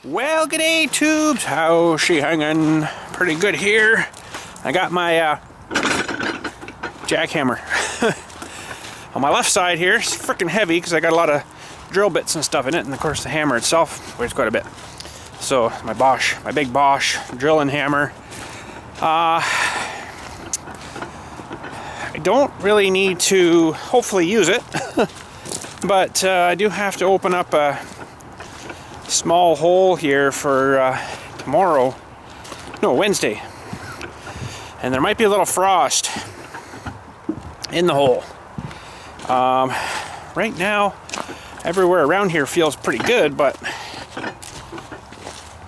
Well, g'day tubes, how's she hanging? Pretty good here. I got my jackhammer on my left side here. It's freaking heavy because I got a lot of drill bits and stuff in it, and of course the hammer itself weighs quite a bit. So my big Bosch drilling hammer. I don't really need to hopefully use it, but I do have to open up a small hole here for tomorrow, no, Wednesday, and there might be a little frost in the hole. Right now everywhere around here feels pretty good, but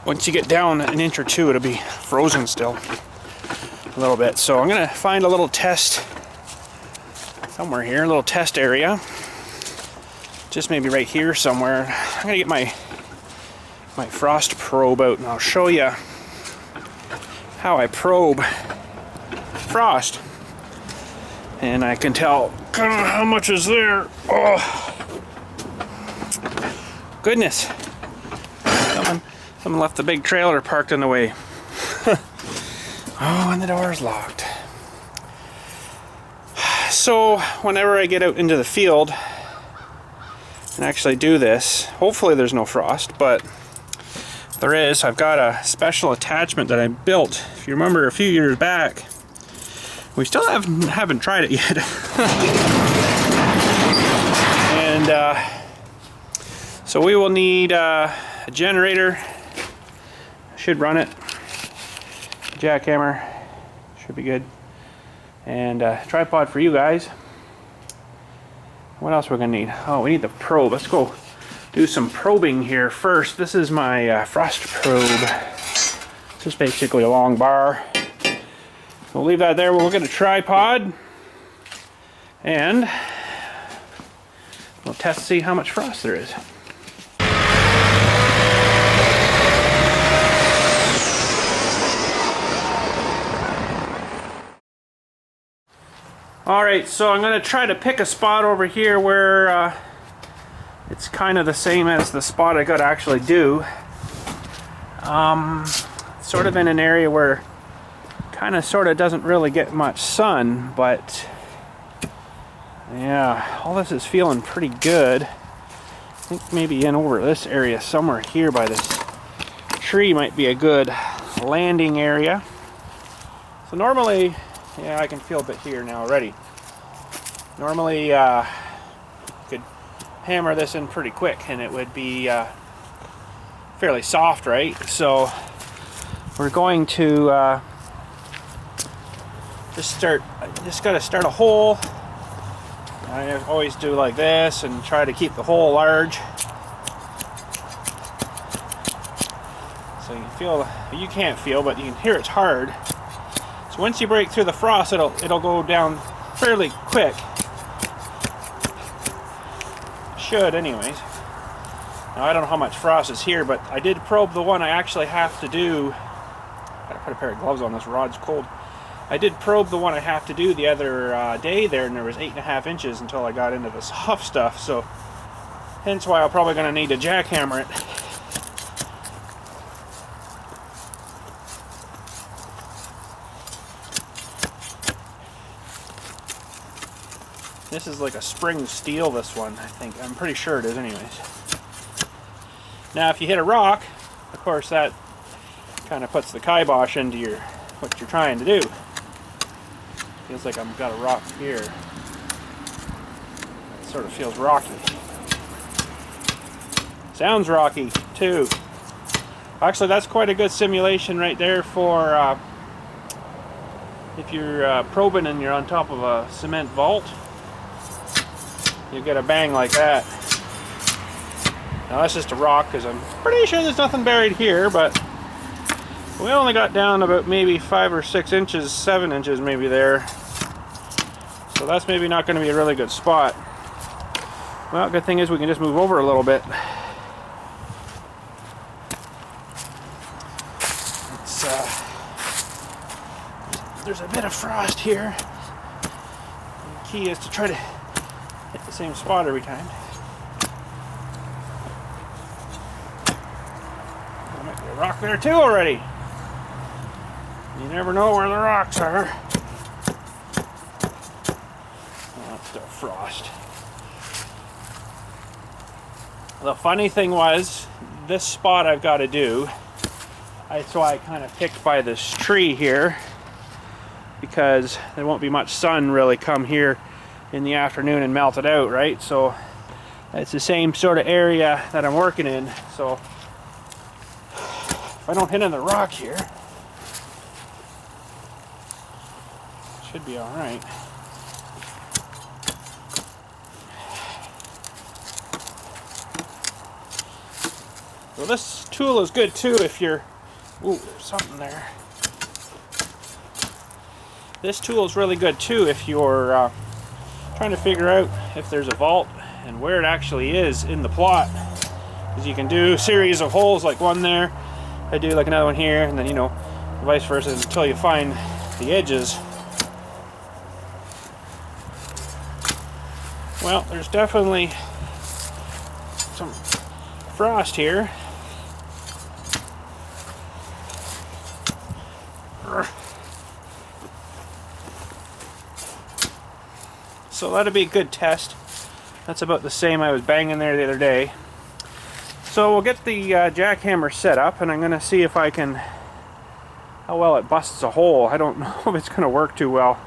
once you get down an inch or two it'll be frozen still a little bit. So I'm gonna find a little test somewhere here, a little test area, just maybe right here somewhere. I'm gonna get my frost probe out and I'll show you how I probe frost, and I can tell kind of how much is there. Oh goodness, someone left the big trailer parked in the way. Oh, and the door's locked. So whenever I get out into the field and actually do this, hopefully there's no frost, but there is. I've got a special attachment that I built. If you remember a few years back, we still haven't tried it yet. And so we will need a generator. Should run it. Jackhammer should be good. And a tripod for you guys. What else we're gonna need? Oh, we need the probe. Let's go do some probing here first. This is my frost probe. It's just basically a long bar. We'll leave that there. We'll get a tripod and we'll test to see how much frost there is. Alright, so I'm going to try to pick a spot over here where it's kind of the same as the spot I got to actually do. Sort of in an area where kind of sort of doesn't really get much sun, but yeah, all this is feeling pretty good. I think maybe in over this area somewhere here by this tree might be a good landing area. So normally, yeah, I can feel a bit here now already. Normally, you could hammer this in pretty quick and it would be fairly soft, right? So we're going to just got to start a hole. I always do like this and try to keep the hole large. So you feel, you can't feel, but you can hear it's hard. So once you break through the frost, it'll go down fairly quick. Should anyways. Now I don't know how much frost is here, but I did probe the one I actually have to do. Gotta put a pair of gloves on, this rod's cold. I did probe the one I have to do the other day there, and there was 8.5 inches until I got into the soft stuff, so hence why I'm probably gonna need to jackhammer it. This is like a spring steel, this one, I think. I'm pretty sure it is anyways. Now if you hit a rock, of course that kind of puts the kibosh into what you're trying to do. Feels like I've got a rock here. It sort of feels rocky. Sounds rocky too. Actually, that's quite a good simulation right there for if you're probing and you're on top of a cement vault. You get a bang like that. Now that's just a rock because I'm pretty sure there's nothing buried here, but we only got down about maybe 5 or 6 inches, 7 inches maybe there. So that's maybe not going to be a really good spot. Well, good thing is we can just move over a little bit. There's a bit of frost here. The key is to try to hit the same spot every time. a rock there too already. You never know where the rocks are. Oh, that's still frost. The funny thing was, this spot I've got to do, that's why I kind of picked by this tree here, because there won't be much sun really come here in the afternoon and melt it out, right? So it's the same sort of area that I'm working in. So if I don't hit on the rock here, it should be all right. So this tool is good too if you're, ooh, there's something there. This tool is really good too if you're trying to figure out if there's a vault and where it actually is in the plot. Because you can do a series of holes like one there, I do like another one here, and then, you know, vice versa until you find the edges. Well, there's definitely some frost here. So that'll be a good test. That's about the same I was banging there the other day. So we'll get the jackhammer set up, and I'm going to see if I can, how well it busts a hole. I don't know if it's going to work too well.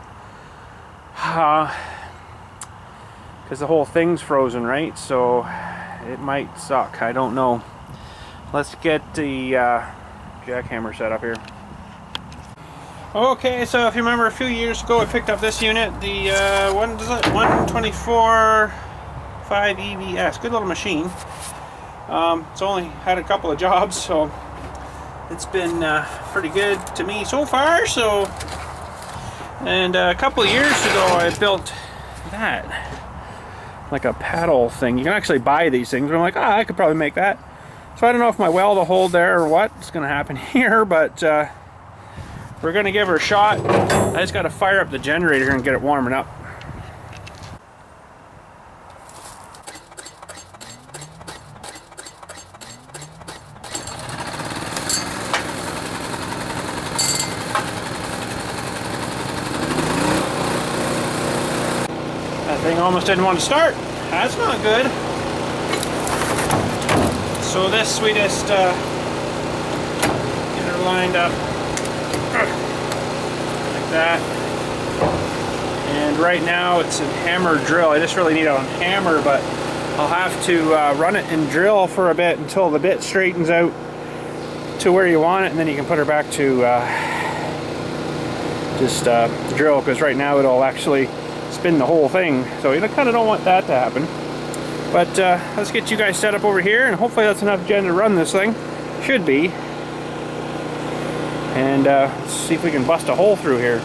Because the whole thing's frozen, right? So it might suck. I don't know. Let's get the jackhammer set up here. Okay, so if you remember a few years ago I picked up this unit, the 124 5 EVS, good little machine. It's only had a couple of jobs, so it's been pretty good to me so far. So, and a couple of years ago I built that, like a paddle thing. You can actually buy these things, but I'm like, I could probably make that. So I don't know if my weld will hold there or what's going to happen here, but we're going to give her a shot. I just got to fire up the generator and get it warming up. That thing almost didn't want to start. That's not good. So this we just get her lined up like that, and right now it's a hammer drill. I just really need it on hammer, but I'll have to run it and drill for a bit until the bit straightens out to where you want it, and then you can put her back to just drill, because right now it'll actually spin the whole thing, so you kind of don't want that to happen. But let's get you guys set up over here, and hopefully that's enough gen to run this thing. Should be. And let's see if we can bust a hole through here.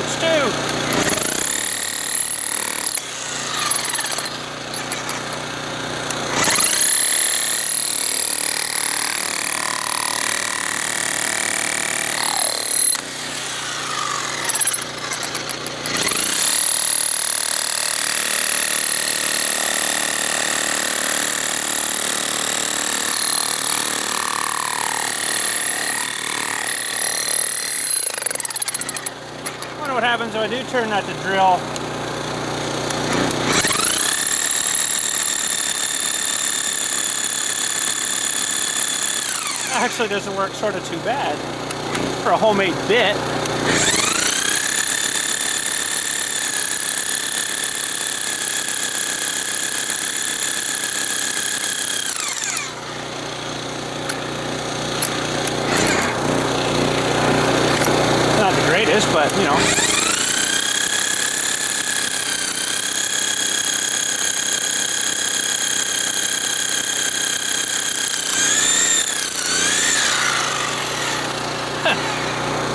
shoots too. What happens if I do turn that to drill? Actually doesn't work sort of too bad for a homemade bit. Not the greatest, but you know.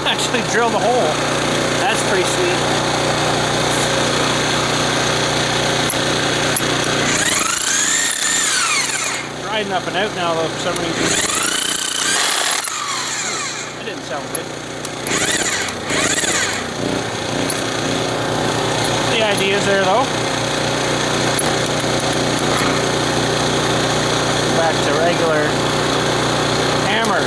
Actually drill the hole. That's pretty sweet. It's riding up and out now though for some reason. Ooh, that didn't sound good. The idea's there though. Back to regular hammer.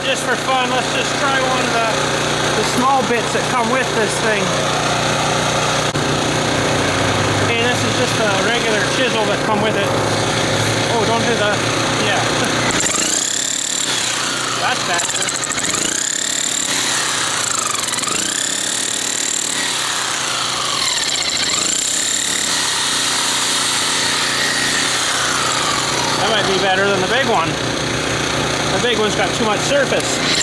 Just for fun, let's just try one of the small bits that come with this thing. Okay, this is just a regular chisel that come with it. Oh, don't do the, yeah. That's faster. That might be better than the big one. The big one's got too much surface.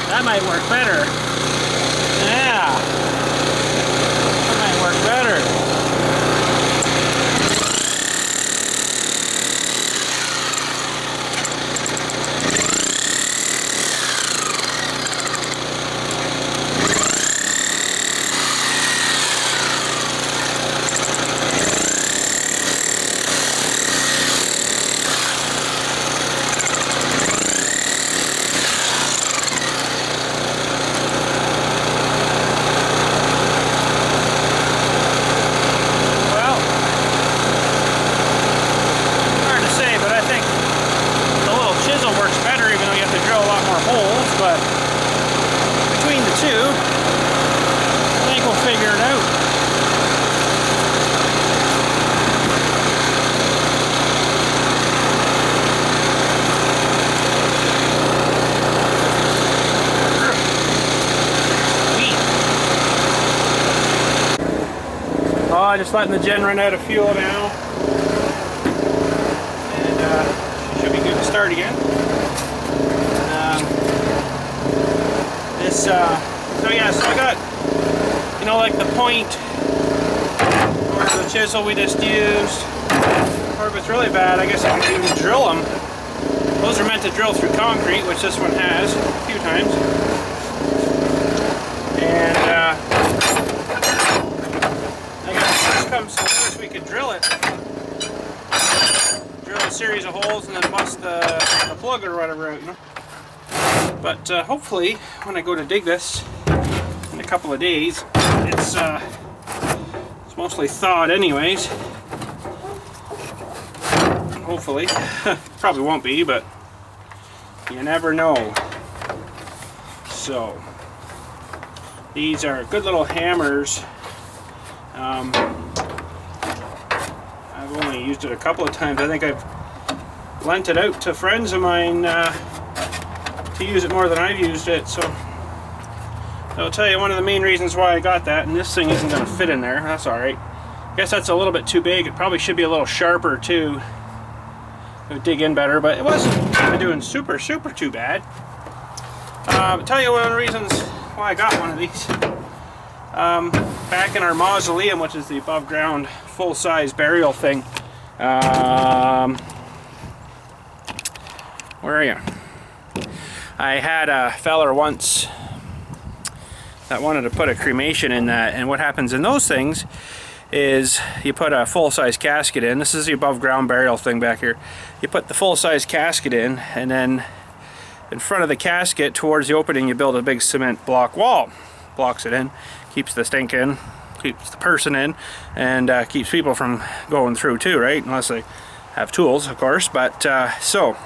That might work better. Yeah. That might work better. just letting the gen run out of fuel now. And should be good to start again. So yeah, so I got, you know, like the point or the chisel we just used, or if it's really bad, I guess I can even drill them. Those are meant to drill through concrete, which this one has a few times. And I guess this comes to this, we could drill it. Drill a series of holes and then bust the plug or whatever out, you know. But hopefully, when I go to dig this in a couple of days, it's mostly thawed anyways. Hopefully. Probably won't be, but you never know. So, these are good little hammers. I've only used it a couple of times. I think I've lent it out to friends of mine to use it more than I've used it. So, I'll tell you one of the main reasons why I got that, and this thing isn't going to fit in there. That's alright. I guess that's a little bit too big. It probably should be a little sharper too. It would dig in better, but it wasn't doing super too bad. I'll tell you one of the reasons why I got one of these. Back in our mausoleum, which is the above ground full-size burial thing. Where are you? I had a feller once that wanted to put a cremation in that, and what happens in those things is you put a full-size casket in. This is the above ground burial thing back here. You put the full-size casket in, and then in front of the casket towards the opening you build a big cement block wall. Blocks it in, keeps the stink in, keeps the person in, and keeps people from going through too, right? Unless they have tools, of course. But so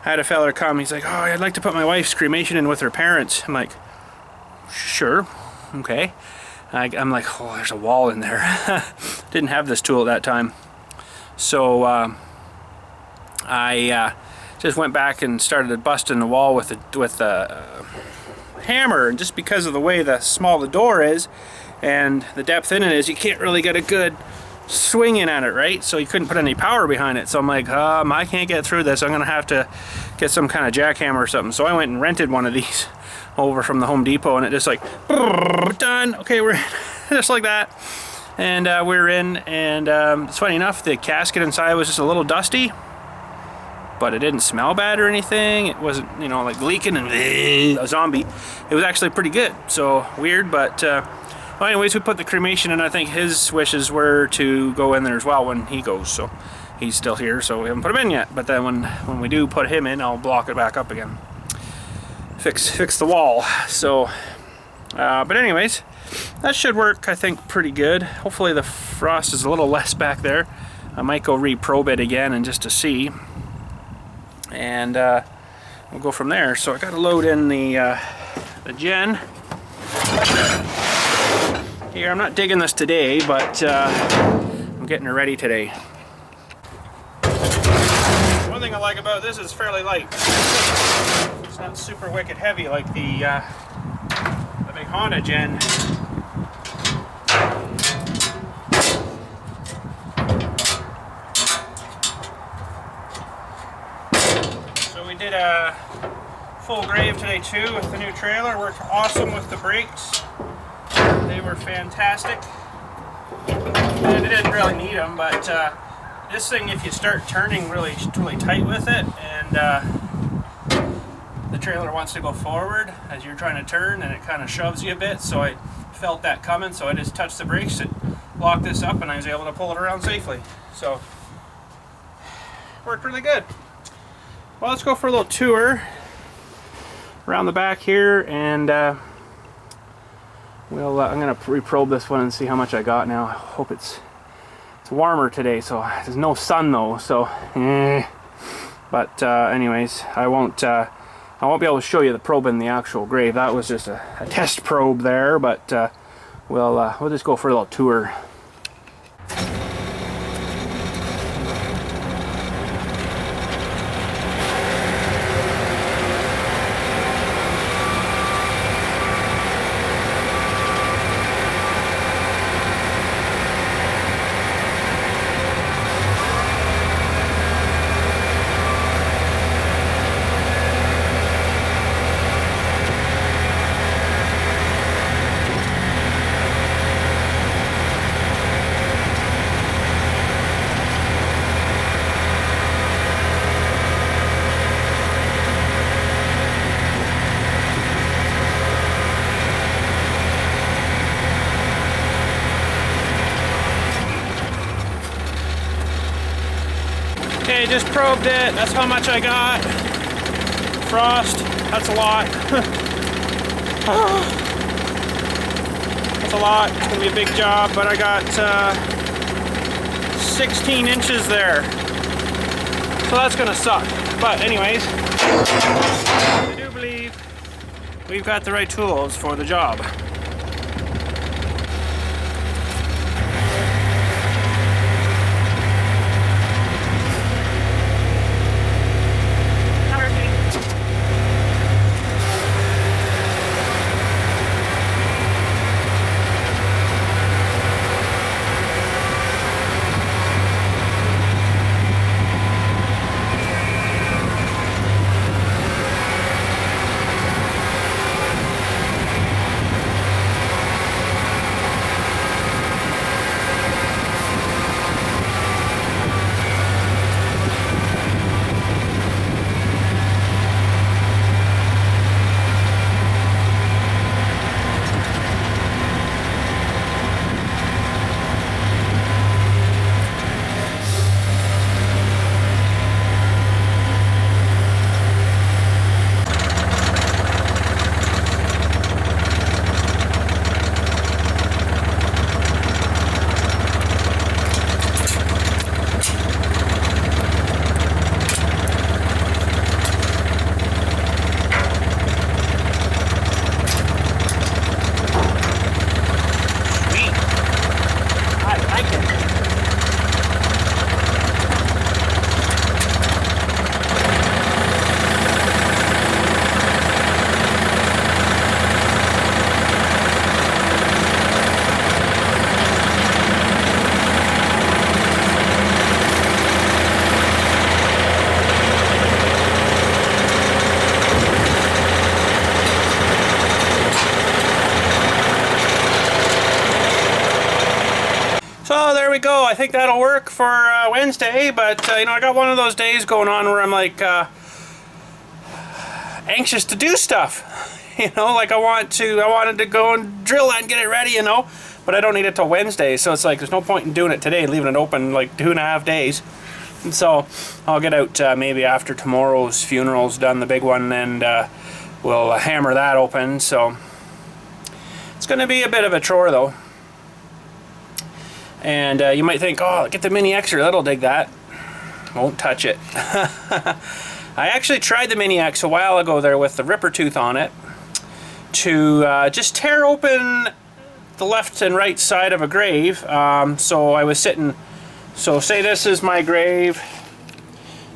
I had a fella come, he's like, oh, I'd like to put my wife's cremation in with her parents. I'm like, sure, okay. I'm like, oh, there's a wall in there. Didn't have this tool at that time. So I just went back and started busting the wall with the hammer, and just because of the way small the door is and the depth in it is, you can't really get a good swing in at it, right? So you couldn't put any power behind it. So I'm like, I can't get through this. I'm gonna have to get some kind of jackhammer or something. So I went and rented one of these over from the Home Depot, and it just like, done. Okay, we're in. Just like that. And we're in, and it's funny enough, the casket inside was just a little dusty, but it didn't smell bad or anything. It wasn't, you know, like leaking and a zombie. It was actually pretty good. So weird, but well, anyways, we put the cremation in. I think his wishes were to go in there as well when he goes. So he's still here, so we haven't put him in yet. But then when we do put him in, I'll block it back up again. Fix the wall. So, but anyways, that should work, I think, pretty good. Hopefully the frost is a little less back there. I might go reprobe it again and just to see, and we'll go from there. So I got to load in the gen here. I'm not digging this today, but I'm getting it ready today. One thing I like about this is it's fairly light. It's not super wicked heavy like the big Honda gen. So we did a full grave today too with the new trailer. Worked awesome with the brakes. They were fantastic. And I didn't really need them, but this thing, if you start turning really tight with it, and the trailer wants to go forward as you're trying to turn, and it kind of shoves you a bit, so I felt that coming, so I just touched the brakes and locked this up, and I was able to pull it around safely. So, worked really good. Well, let's go for a little tour around the back here, and I'm going to reprobe this one and see how much I got now. I hope it's warmer today, so there's no sun though, so but anyways, I won't be able to show you the probe in the actual grave. That was just a test probe there, but we'll just go for a little tour. Okay, just probed it. That's how much I got. Frost, that's a lot. That's a lot. It's gonna be a big job, but I got 16 inches there. So that's gonna suck. But anyways, I do believe we've got the right tools for the job. So there we go. I think that'll work for Wednesday, but you know, I got one of those days going on where I'm like anxious to do stuff. You know, like I wanted to go and drill and get it ready, you know, but I don't need it till Wednesday, so it's like there's no point in doing it today, leaving it open like 2.5 days. And so I'll get out maybe after tomorrow's funeral's done, the big one, and we'll hammer that open. So it's going to be a bit of a chore though. And you might think, oh, get the Mini Xer, that'll dig that. Won't touch it. I actually tried the Mini X a while ago there with the ripper tooth on it to just tear open the left and right side of a grave. So I was sitting, so say this is my grave.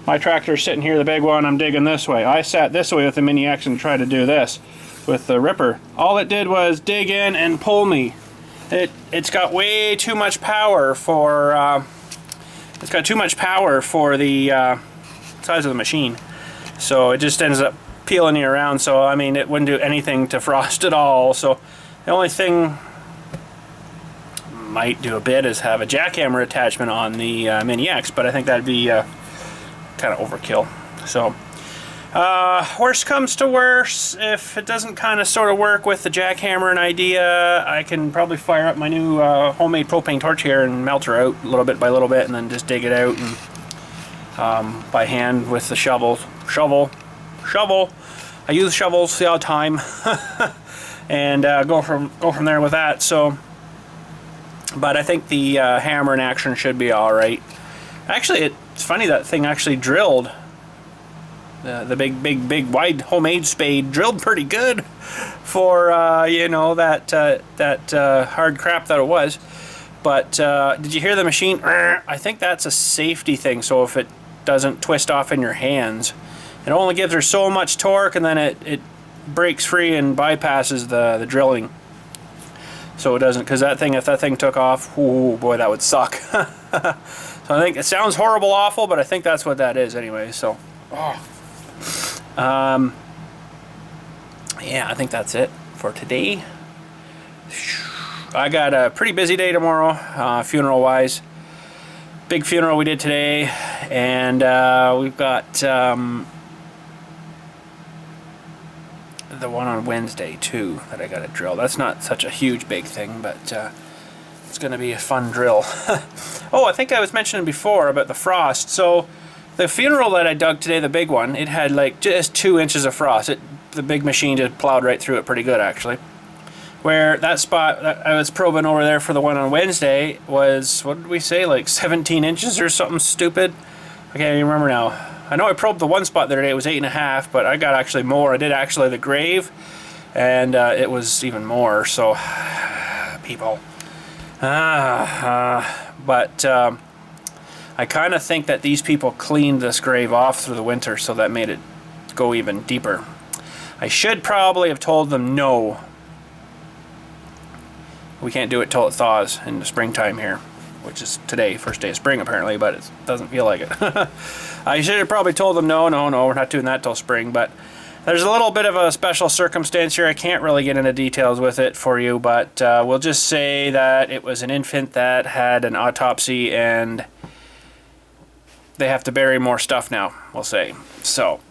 My tractor's sitting here, the big one, I'm digging this way. I sat this way with the Mini X and tried to do this with the ripper. All it did was dig in and pull me. It's got way too much power for the size of the machine, so it just ends up peeling you around. So I mean, it wouldn't do anything to frost at all. So the only thing might do a bit is have a jackhammer attachment on the Mini X, but I think that'd be kind of overkill. So worst comes to worst, if it doesn't kind of sort of work with the jackhammering idea, I can probably fire up my new homemade propane torch here and melt her out little bit by little bit, and then just dig it out and by hand with the shovel. I use shovels the odd time, and go from there with that. So, but I think the hammer in action should be all right. Actually, it's funny, that thing actually drilled. The big wide homemade spade drilled pretty good for you know, that hard crap that it was. But did you hear the machine? I think that's a safety thing, so if it doesn't twist off in your hands, it only gives her so much torque, and then it breaks free and bypasses the drilling. So it doesn't, because that thing, if that thing took off, oh boy, that would suck. So I think it sounds horrible, awful, but I think that's what that is anyway. So. Yeah, I think that's it for today. I got a pretty busy day tomorrow, funeral wise. Big funeral we did today, and we've got the one on Wednesday too that I got to drill. That's not such a huge big thing, but it's going to be a fun drill. Oh, I think I was mentioning before about the frost. So The funeral that I dug today, the big one, it had like just 2 inches of frost. The big machine just plowed right through it pretty good, actually. Where that spot that I was probing over there for the one on Wednesday was, what did we say, like 17 inches or something stupid? I can't even remember now. I know I probed the one spot the other day, it was 8.5, but I got actually more. I did actually the grave, and it was even more, so people. But I kind of think that these people cleaned this grave off through the winter, so that made it go even deeper. I should probably have told them no. We can't do it till it thaws in the springtime here, which is today, first day of spring apparently, but it doesn't feel like it. I should have probably told them no, we're not doing that till spring, but there's a little bit of a special circumstance here. I can't really get into details with it for you, but we'll just say that it was an infant that had an autopsy and they have to bury more stuff now, we'll say. So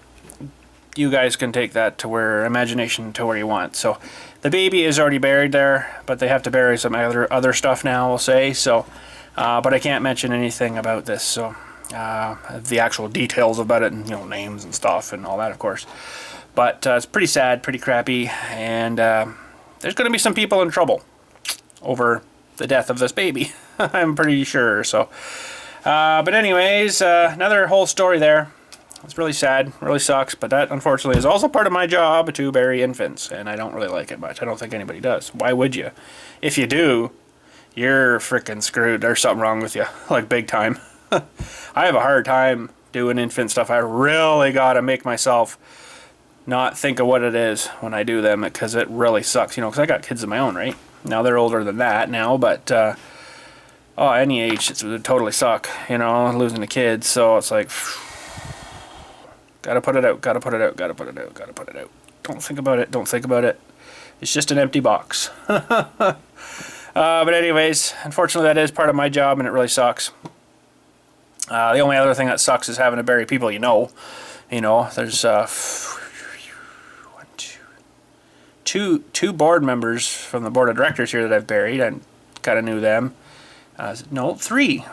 you guys can take that to where imagination to where you want. So the baby is already buried there, but they have to bury some other stuff now, we'll say. So but I can't mention anything about this, so the actual details about it, and names and stuff and all that, of course. But it's pretty sad, pretty crappy, and there's going to be some people in trouble over the death of this baby. I'm pretty sure. So but anyways, another whole story there. It's really sad, really sucks, but that unfortunately is also part of my job, to bury infants, and I don't really like it much. I don't think anybody does. Why would you? If you do, you're freaking screwed. There's something wrong with you, like big time. I have a hard time doing infant stuff. I really gotta make myself not think of what it is when I do them, because it really sucks, because I got kids of my own, right? Now they're older than that now, but any age, it would totally suck, losing a kid. So it's like, gotta put it out, gotta put it out, gotta put it out, gotta put it out. Don't think about it, don't think about it. It's just an empty box. But anyways, unfortunately that is part of my job, and it really sucks. The only other thing that sucks is having to bury people there's two board members from the board of directors here that I've buried. I kind of knew them. No, three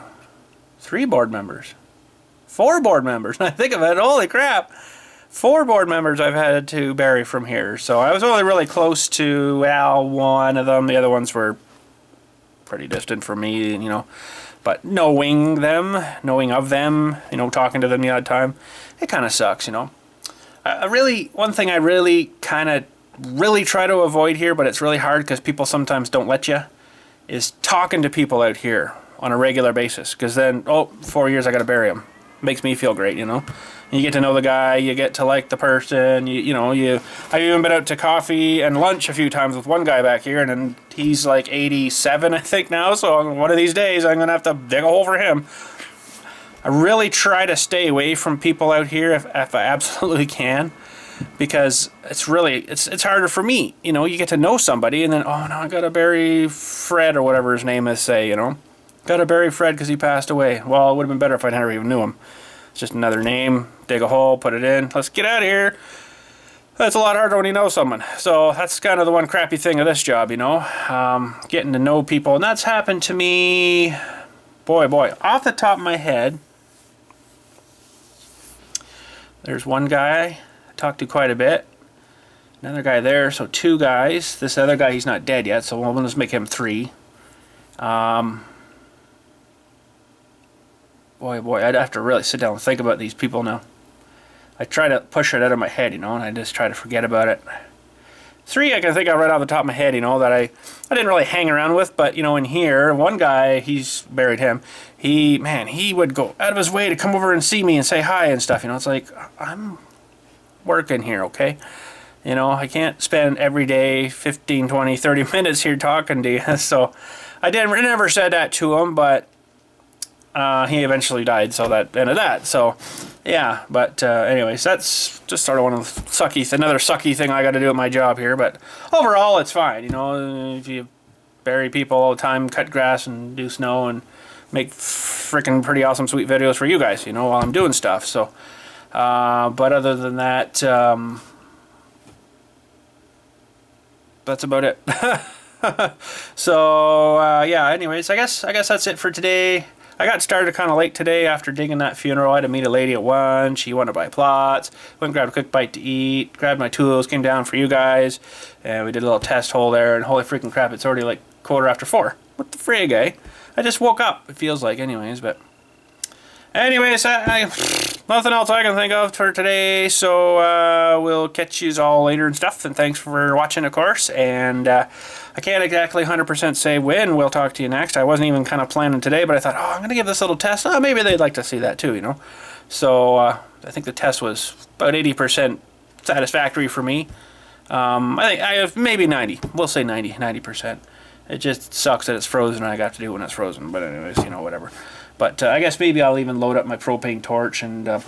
board members. 4 board members. I think of it, holy crap. 4 board members I've had to bury from here. So I was only really close to, one of them. The other ones were pretty distant from me, But knowing of them, talking to them the odd time, it kind of sucks, one thing I really kind of try to avoid here, but it's really hard because people sometimes don't let you, is talking to people out here on a regular basis. Because then, 4 years I got to bury them. Makes me feel great, You get to know the guy, you get to like the person, I've even been out to coffee and lunch a few times with one guy back here, and then he's like 87, I think now, so one of these days I'm going to have to dig a hole for him. I really try to stay away from people out here if I absolutely can, because it's harder for me, you get to know somebody, and then, now I got to bury Fred, or whatever his name is, say, got to bury Fred because he passed away. Well, it would have been better if I never even knew him. It's just another name, dig a hole, put it in, let's get out of here. That's a lot harder when you know someone. So that's kind of the one crappy thing of this job, getting to know people. And that's happened to me, boy, off the top of my head. There's one guy I talked to quite a bit. Another guy there, so 2 guys. This other guy, he's not dead yet, so we'll just make him 3. Boy, I'd have to really sit down and think about these people now. I try to push it out of my head, and I just try to forget about it. 3 I can think of right off the top of my head, that I didn't really hang around with, but, in here, one guy, he's buried him. He would go out of his way to come over and see me and say hi and stuff, it's like, I'm working here, okay? I can't spend every day 15, 20, 30 minutes here talking to you, so I never said that to him, but he eventually died, so that ended that. So, yeah. But anyways, that's just sort of another sucky thing I got to do at my job here. But overall, it's fine. If you bury people all the time, cut grass and do snow and make freaking pretty awesome, sweet videos for you guys. While I'm doing stuff. So, but other than that, that's about it. So yeah. Anyways, I guess that's it for today. I got started kind of late today after digging that funeral. I had to meet a lady at 1. She wanted to buy plots. Went and grabbed a quick bite to eat. Grabbed my tools. Came down for you guys. And we did a little test hole there. And holy freaking crap, it's already like 4:15. What the frig, eh? I just woke up. It feels like anyways, but... Anyways, nothing else I can think of for today, so we'll catch you all later and stuff, and thanks for watching, of course, and I can't exactly 100% say when we'll talk to you next. I wasn't even kind of planning today, but I thought, oh, I'm going to give this little test. Oh, maybe they'd like to see that too, you know. So I think the test was about 80% satisfactory for me. I think I have maybe 90. We'll say 90%. It just sucks that it's frozen and I got to do it when it's frozen, but anyways, you know, whatever. But I guess maybe I'll even load up my propane torch and into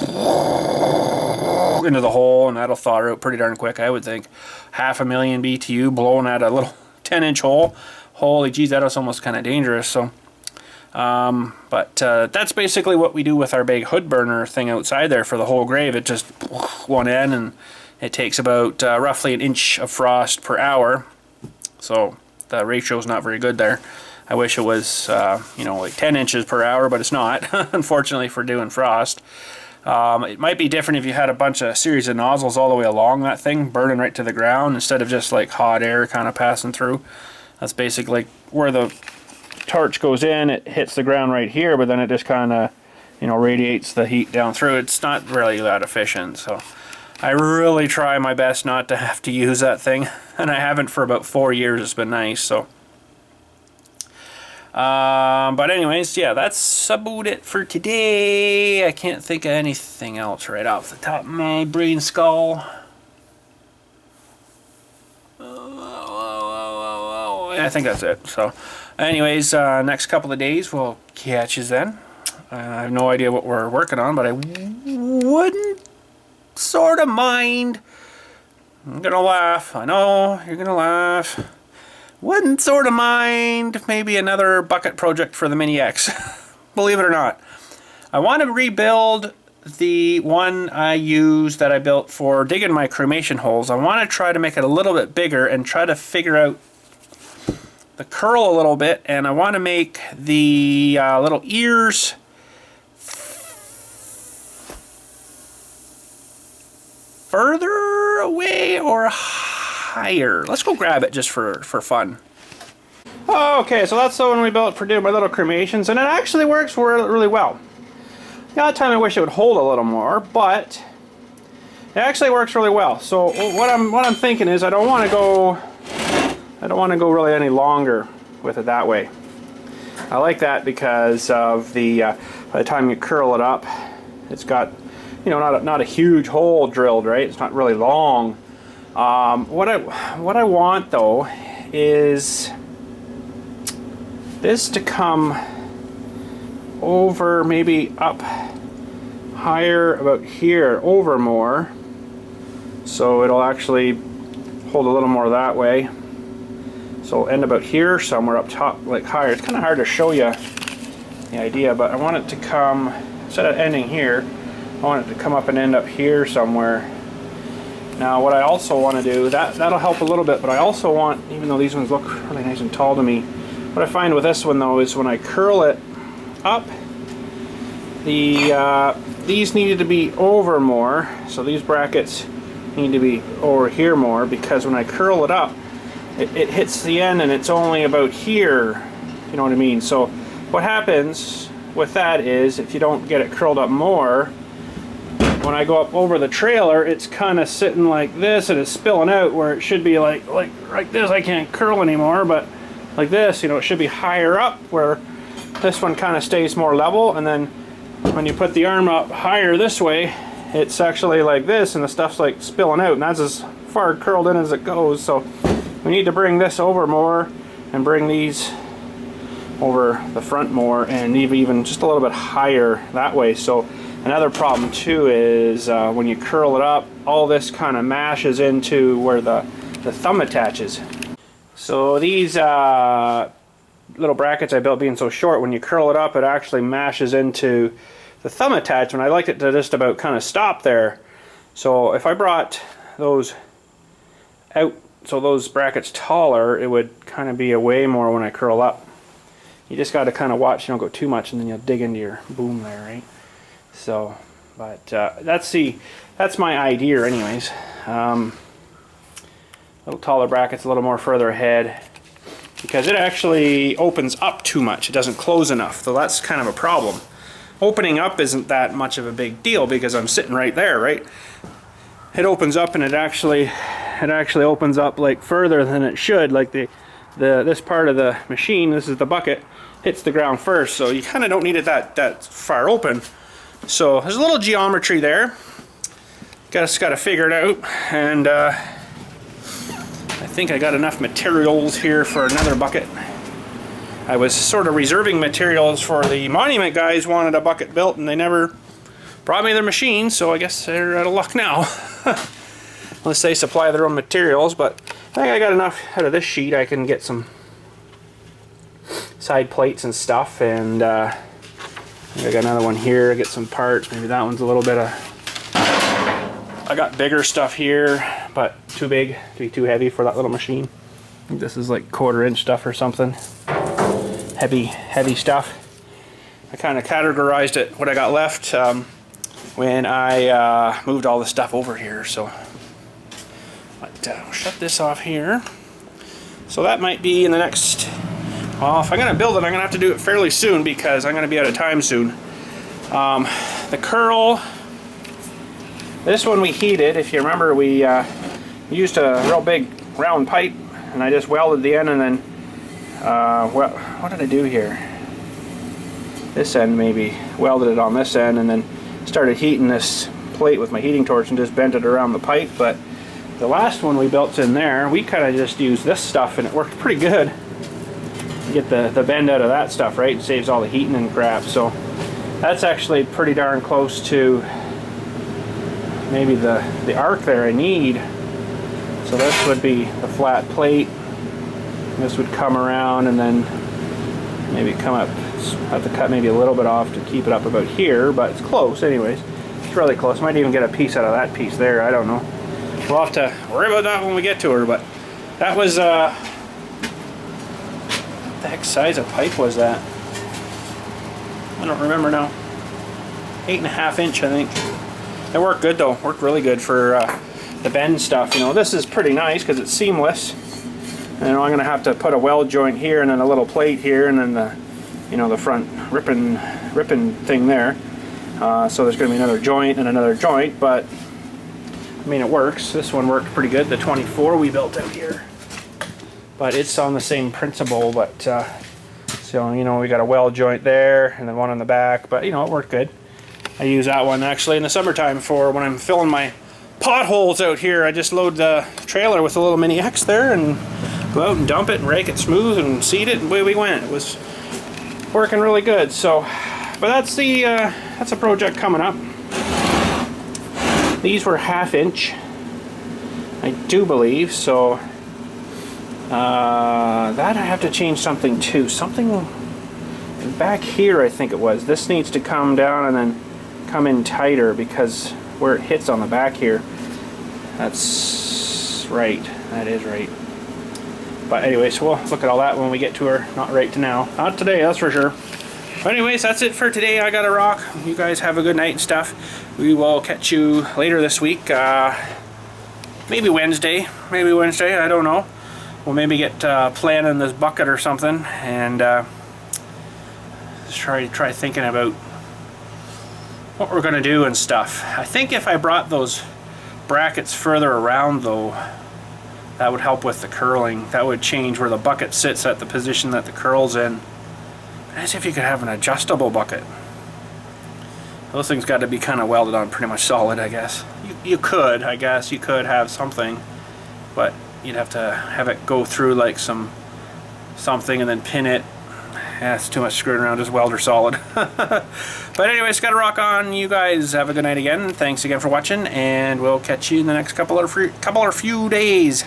the hole, and that'll thaw out pretty darn quick, I would think. 500,000 BTU blowing at a little 10-inch hole. Holy geez, that was almost kind of dangerous. So, but that's basically what we do with our big hood burner thing outside there for the whole grave. It just one end, and it takes about roughly 1 inch of frost per hour. So the ratio's not very good there. I wish it was, you know, like 10 inches per hour, but it's not, unfortunately, for doing frost. It might be different if you had a series of nozzles all the way along that thing, burning right to the ground, instead of just like hot air kind of passing through. That's basically where the torch goes in. It hits the ground right here, but then it just kind of, you know, radiates the heat down through. It's not really that efficient, so I really try my best not to have to use that thing, and I haven't for about 4 years. It's been nice, so... but anyways, yeah, that's about it for today. I can't think of anything else right off the top of my brain skull. I think that's it. So anyways, next couple of days we'll catch you then. I have no idea what we're working on, but I wouldn't sort of mind. I'm gonna laugh. I know you're gonna laugh. Wouldn't sort of mind maybe another bucket project for the Mini X. Believe it or not. I want to rebuild the one I used that I built for digging my cremation holes. I want to try to make it a little bit bigger and try to figure out the curl a little bit. And I want to make the little ears further away or higher. Let's go grab it just for fun. Okay, so that's the one we built for doing my little cremations, and it actually works really well. The odd time I wish it would hold a little more, but it actually works really well. So what I'm thinking is I don't want to go really any longer with it that way. I like that because of the by the time you curl it up, it's got, you know, not a huge hole drilled, right? It's not really long. What I want though is this to come over, maybe up higher about here, over more, so it'll actually hold a little more that way. So it'll end about here somewhere up top, like higher. It's kind of hard to show you the idea, but I want it to come, instead of ending here, I want it to come up and end up here somewhere. Now what I also want to do, that'll help a little bit, but I also want, even though these ones look really nice and tall to me, what I find with this one though is when I curl it up, these needed to be over more, so these brackets need to be over here more, because when I curl it up, it hits the end and it's only about here, you know what I mean? So what happens with that is, if you don't get it curled up more, when I go up over the trailer, it's kind of sitting like this and it's spilling out, where it should be like this. I can't curl anymore, but like this, you know, it should be higher up, where this one kind of stays more level, and then when you put the arm up higher this way, it's actually like this, and the stuff's like spilling out, and that's as far curled in as it goes. So we need to bring this over more and bring these over the front more, and even just a little bit higher that way. So another problem too is when you curl it up, all this kind of mashes into where the thumb attaches. So these little brackets I built being so short, when you curl it up, it actually mashes into the thumb attachment. I liked it to just about kind of stop there. So if I brought those out, so those brackets taller, it would kind of be away more when I curl up. You just got to kind of watch, you don't go too much, and then you'll dig into your boom there, right? So, but that's my idea, anyways. A little taller brackets, a little more further ahead, because it actually opens up too much. It doesn't close enough, so that's kind of a problem. Opening up isn't that much of a big deal because I'm sitting right there, right? It opens up, and it actually opens up like further than it should. Like this part of the machine, this is the bucket, hits the ground first, so you kind of don't need it that far open. So there's a little geometry there. Just got to figure it out, and I think I got enough materials here for another bucket. I was sort of reserving materials for the monument guys. Wanted a bucket built, and they never brought me their machine, so I guess they're out of luck now. Unless they supply their own materials, but I think I got enough out of this sheet. I can get some side plates and stuff, and I got another one here, get some parts. Maybe that one's a little bit of... I got bigger stuff here, but too big to be too heavy for that little machine. I think this is like 1/4 inch stuff or something. Heavy stuff. I kind of categorized it, what I got left, when I moved all the stuff over here. So, but I'll shut this off here. So that might be in the next... Well, if I'm going to build it, I'm going to have to do it fairly soon because I'm going to be out of time soon. The curl, this one we heated. If you remember, we used a real big round pipe, and I just welded the end, and then, what did I do here? This end maybe, welded it on this end, and then started heating this plate with my heating torch and just bent it around the pipe. But the last one we built in there, we kind of just used this stuff, and it worked pretty good. Get the bend out of that stuff, right? It saves all the heating and crap. So that's actually pretty darn close to maybe the arc there I need. So this would be the flat plate. This would come around and then maybe come up. Have to cut maybe a little bit off to keep it up about here, but it's close anyways. It's really close. Might even get a piece out of that piece there. I don't know. We'll have to worry about that when we get to her. But that was what the heck size of pipe was that? I don't remember now. 8.5 inch, I think. It worked good though. Worked really good for the bend stuff. You know, this is pretty nice because it's seamless. And I'm going to have to put a weld joint here, and then a little plate here, and then the, you know, the front ripping thing there. So there's going to be another joint and another joint, but I mean, it works. This one worked pretty good. The 24 we built out here. But it's on the same principle, but so, you know, we got a weld joint there and then one on the back, but you know, it worked good. I use that one actually in the summertime for when I'm filling my potholes out here. I just load the trailer with a little mini X there and go out and dump it and rake it smooth and seed it, and away we went. It was working really good. So, but that's a project coming up. These were 1/2 inch, I do believe, so that I have to change something too. Something back here, I think it was. This needs to come down and then come in tighter because where it hits on the back here. That's right. That is right. But anyways, we'll look at all that when we get to her. Not right to now. Not today, that's for sure. But anyways, that's it for today. I gotta rock. You guys have a good night and stuff. We will catch you later this week. Maybe Wednesday. Maybe Wednesday. I don't know. We'll maybe get planning this bucket or something, and just try thinking about what we're gonna do and stuff. I think if I brought those brackets further around though, that would help with the curling. That would change where the bucket sits at the position that the curl's in. As if you could have an adjustable bucket. Those things got to be kind of welded on pretty much solid, I guess. You could, I guess, you could have something, but you'd have to have it go through like something and then pin it. Yeah, it's too much screwing around, just weld or solid. But anyways, gotta rock on. You guys have a good night again. Thanks again for watching, and we'll catch you in the next couple or few days.